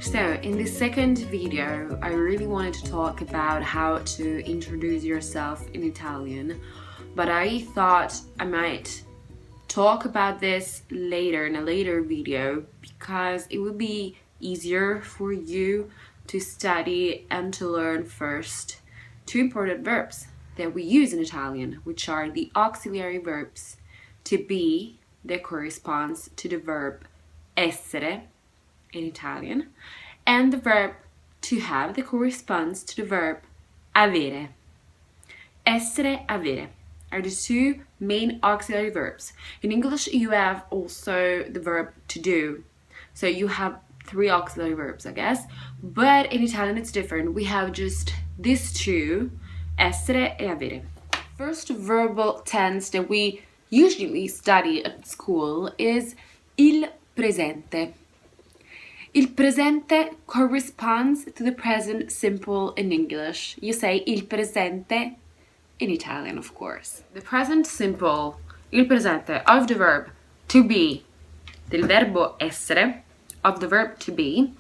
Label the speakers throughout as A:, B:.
A: So in this second video, I really wanted to talk about how to introduce yourself in Italian, but I thought I might talk about this later in a later video because it would be easier for you to study and to learn first two important verbs that we use in Italian, which are the auxiliary verbs to be, that corresponds to the verb essere in Italian, and the verb to have, that corresponds to the verb avere. Essere, avere are the two main auxiliary verbs. In English, you have also the verb to do. So you have three auxiliary verbs, I guess. But in Italian, it's different. We have just these two, essere e avere. First verbal tense that we usually study at school is il presente. Il presente corresponds to the present simple in English. You say il presente in Italian, of course. The present simple, il presente, of the verb to be, del verbo essere, of the verb to be,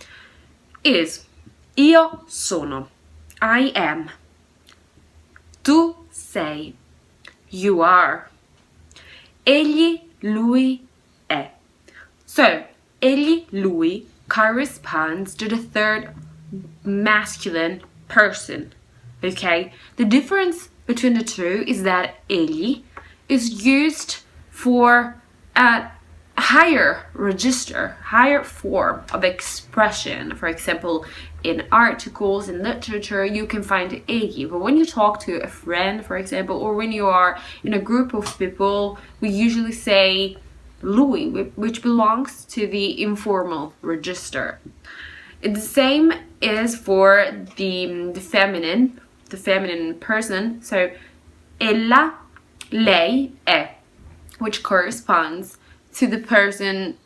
A: is io sono, I am. Tu sei, you are. Egli, lui è. So, egli, lui corresponds to the third masculine person, okay? The difference between the two is that egli is used for a higher register, higher form of expression. For example, in articles, in literature, you can find egli. But when you talk to a friend, for example, or when you are in a group of people, we usually say lui, which belongs to the informal register. The same is for the feminine person. So ella, lei è, which corresponds to the person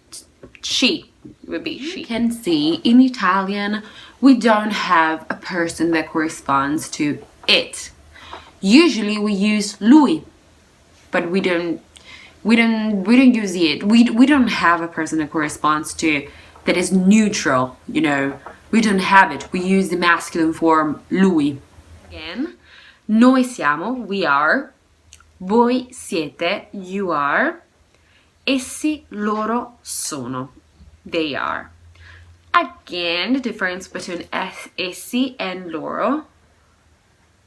A: she, would be she. You can see in Italian we don't have a person that corresponds to it. Usually we use lui, but we don't use it. We don't have a person that corresponds to, that is neutral, you know. We don't have it. We use the masculine form lui. Again, noi siamo, we are. Voi siete, you are. Essi, loro sono, they are. Again, the difference between essi and loro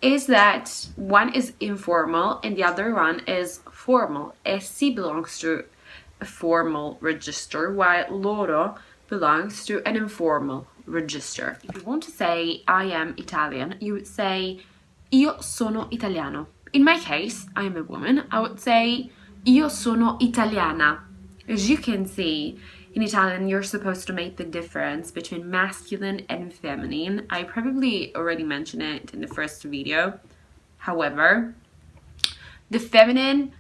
A: is that one is informal and the other one is formal. Essi belongs to a formal register, while loro belongs to an informal register. If you want to say I am Italian, you would say io sono italiano. In my case, I am a woman, I would say io sono italiana. As you can see, in Italian, you're supposed to make the difference between masculine and feminine. I probably already mentioned it in the first video. However, the feminine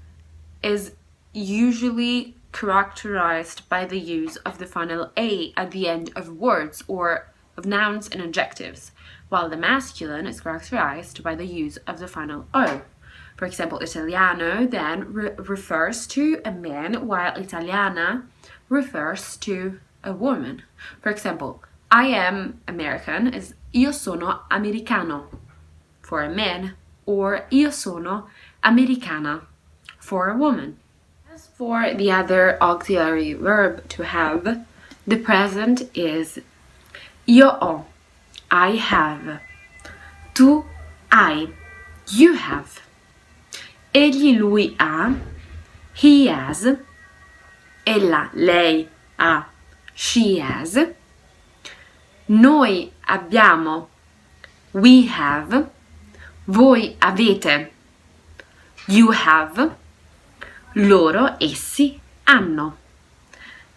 A: is usually characterized by the use of the final A at the end of words or of nouns and adjectives, while the masculine is characterized by the use of the final O. For example, Italiano then refers to a man, while Italiana refers to a woman. For example, I am American is io sono americano for a man, or io sono americana for a woman. As for the other auxiliary verb to have, the present is io ho, I have. Tu hai, you have. Egli, lui ha, he has. Ella, lei ha, she has. Noi abbiamo, we have. Voi avete, you have. Loro, essi, hanno,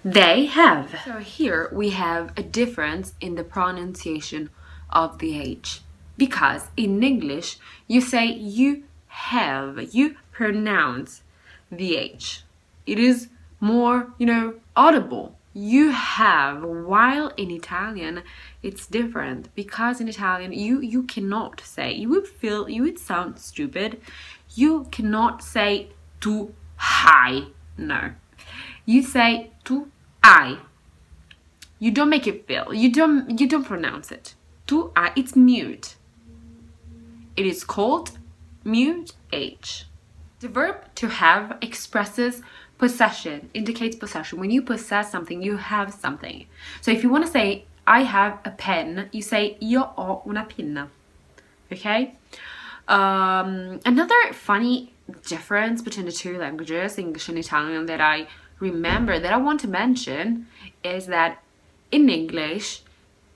A: they have. So here we have a difference in the pronunciation of the H, because in English you say you have, you pronounce the H. It is more, audible. You have, while in Italian it's different, because in Italian you cannot say, you would sound stupid. You cannot say tu hai, no. You say tu hai. You don't make it feel. You don't pronounce it. Tu hai, it's mute. It is called mute H. The verb to have expresses possession, indicates possession. When you possess something, you have something. So if you want to say, I have a pen, you say, io ho una penna. Okay? Another funny difference between the two languages, English and Italian, that I remember, that I want to mention, is that in English,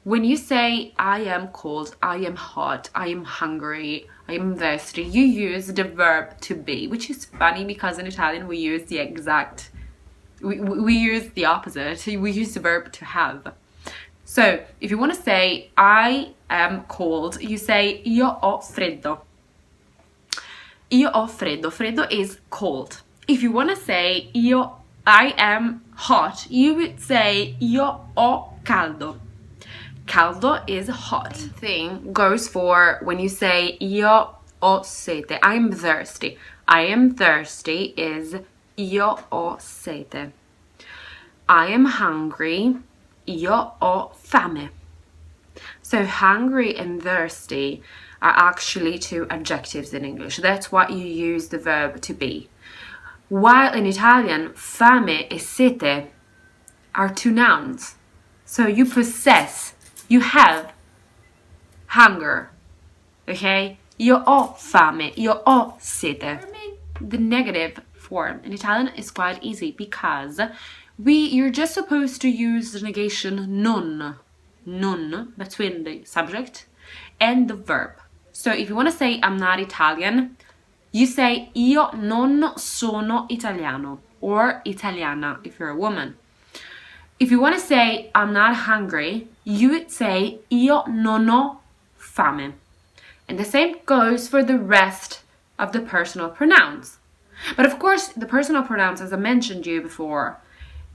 A: when you say I am cold, I am hot, I am hungry, I am thirsty, you use the verb to be, which is funny because in Italian we use the exact, we use the opposite. We use the verb to have. So if you want to say I am cold, you say io ho freddo. Io ho freddo. Freddo is cold. If you want to say I am hot, you would say io ho caldo. Caldo is hot. Same thing goes for when you say io ho sete. I am thirsty. I am thirsty is io ho sete. I am hungry. Io ho fame. So hungry and thirsty are actually two adjectives in English. That's what you use the verb to be. While in Italian, fame e sete are two nouns. So you possess, you have hunger. Okay? Io ho fame, io ho sete. The negative form in Italian is quite easy because you're just supposed to use the negation non between the subject and the verb. So if you want to say I'm not Italian, you say io non sono italiano, or italiana if you're a woman. If you want to say I'm not hungry, you would say io non ho fame. And the same goes for the rest of the personal pronouns. But of course, the personal pronouns, as I mentioned you before,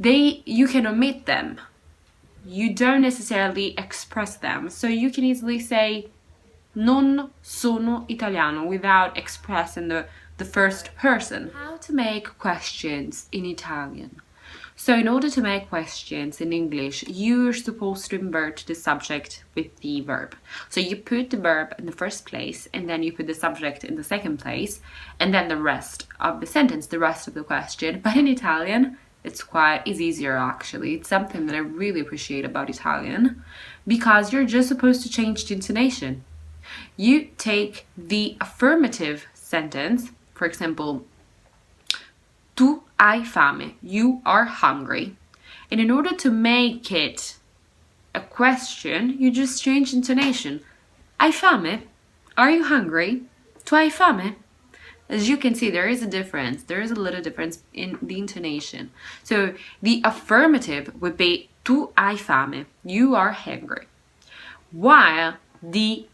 A: you can omit them. You don't necessarily express them. So you can easily say non sono italiano without expressing the first person. How to make questions in Italian. So in order to make questions in English, you're supposed to invert the subject with the verb. So you put the verb in the first place, and then you put the subject in the second place, and then the rest of the sentence, the rest of the question. But in Italian, it's easier actually. It's something that I really appreciate about Italian, because you're just supposed to change the intonation. You take the affirmative sentence, for example, tu hai fame, you are hungry. And in order to make it a question, you just change intonation. Hai fame? Are you hungry? Tu hai fame? As you can see, there is a difference. There is a little difference in the intonation. So the affirmative would be tu hai fame, you are hungry. While the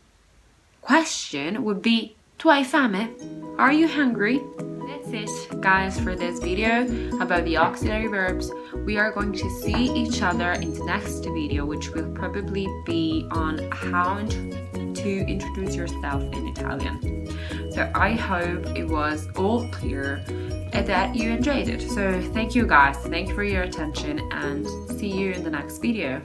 A: question would be tu hai fame, are you hungry? That's it, guys, for this video about the auxiliary verbs. We are going to see each other in the next video, which will probably be on how to introduce yourself in Italian. So I hope it was all clear and that you enjoyed it. So thank you guys, thank you for your attention, and see you in the next video.